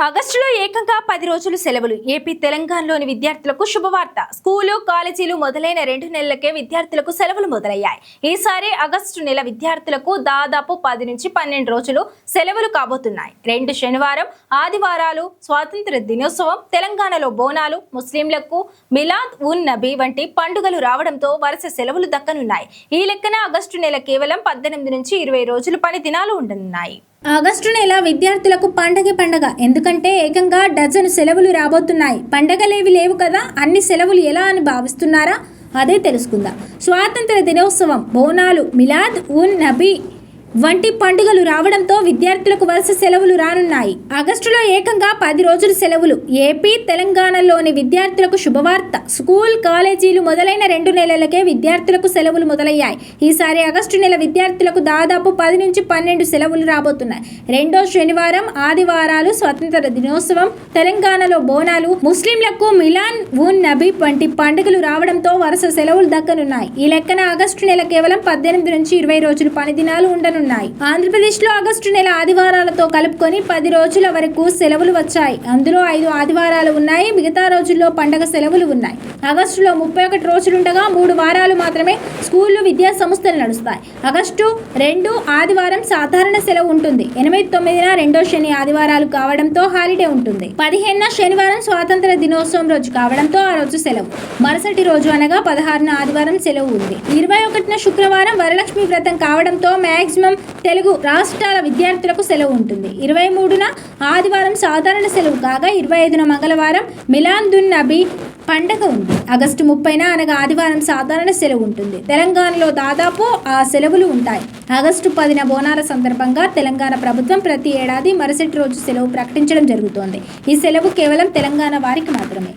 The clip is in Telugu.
ఆగస్టులో ఏకంగా 10 రోజులు సెలవులు. ఏపీ తెలంగాణలోని విద్యార్థులకు శుభవార్త. స్కూలు కాలేజీలు మొదలైన 2 నెలలకే విద్యార్థులకు సెలవులు మొదలయ్యాయి. ఈసారి ఆగస్టు నెల విద్యార్థులకు దాదాపు 10 నుంచి 12 రోజులు సెలవులు కాబోతున్నాయి. 2 శనివారం ఆదివారాలు స్వాతంత్ర దినోత్సవం, తెలంగాణలో బోనాలు, ముస్లింలకు మిలాద్ ఉన్ నబీ వంటి పండుగలు రావడంతో వరుస సెలవులు దక్కనున్నాయి. ఈ లెక్కన ఆగస్టు నెల కేవలం 18 నుంచి 20 రోజులు పని దినాలు ఉండనున్నాయి. ఆగస్టు నెల విద్యార్థులకు పండగ ఎందుకంటే ఏకంగా డజను సెలవులు రాబోతున్నాయి. పండగలేవి లేవు కదా, అన్ని సెలవులు ఎలా అని భావిస్తున్నారా? అదే తెలుసుకుందాం. స్వాతంత్ర దినోత్సవం, బోనాలు, మిలాద్ ఉన్ నబీ వంటి పండుగలు రావడంతో విద్యార్థులకు వరుస సెలవులు రానున్నాయి. ఆగస్టులో ఏకంగా 10 రోజులు సెలవులు. ఏపీ తెలంగాణలోని విద్యార్థులకు శుభవార్త. స్కూల్ కాలేజీలు మొదలైన 2 నెలలకే విద్యార్థులకు సెలవులు మొదలయ్యాయి. ఈసారి ఆగస్టు నెల విద్యార్థులకు దాదాపు 10 నుంచి 12 సెలవులు రాబోతున్నాయి. 2వ శనివారం ఆదివారాలు స్వాతంత్ర దినోత్సవం, తెలంగాణలో బోనాలు, ముస్లింలకు మిలాద్ ఉన్ నబీ వంటి పండుగలు రావడంతో వరుస సెలవులు దక్కనున్నాయి. ఈ లెక్కన ఆగస్టు నెల కేవలం 18 నుంచి 20 రోజులు పని దినాలు ఉండనున్నాయి. ఆంధ్రప్రదేశ్లో ఆగస్టు నెల ఆదివారాలతో కలుపుకొని 10 రోజుల వరకు సెలవులు వచ్చాయి. అందులో 5 ఆదివారాలు ఉన్నాయి. మిగతా రోజుల్లో పండగ సెలవులు ఉన్నాయి. ఆగస్టులో 31 రోజులుండగా 3 వారాలు మాత్రమే స్కూళ్లు, విద్యా సంస్థలు నడుస్తాయి. ఆగస్టు 2 ఆదివారం సాధారణ సెలవు ఉంటుంది. 8, 9న 2వ శని ఆదివారాలు కావడంతో హాలిడే ఉంటుంది. 15న శనివారం స్వాతంత్ర దినోత్సవం రోజు కావడంతో ఆ రోజు సెలవు. మరుసటి రోజు అనగా 16న ఆదివారం సెలవు ఉంది. 21న శుక్రవారం వరలక్ష్మి వ్రతం కావడంతో మ్యాక్సిమం తెలుగు రాష్ట్రాల విద్యార్థులకు సెలవు ఉంటుంది. 23న ఆదివారం సాధారణ సెలవు కాగా 25న మంగళవారం మిలాద్ ఉన్ నబీ పండగ ఉంది. ఆగస్టు 30న అనగా ఆదివారం సాధారణ సెలవు ఉంటుంది. తెలంగాణలో దాదాపు ఆ సెలవులు ఉంటాయి. ఆగస్టు 10న బోనాల సందర్భంగా తెలంగాణ ప్రభుత్వం ప్రతి ఏడాది మరుసటి రోజు సెలవు ప్రకటించడం జరుగుతోంది. ఈ సెలవు కేవలం తెలంగాణ వారికి మాత్రమే.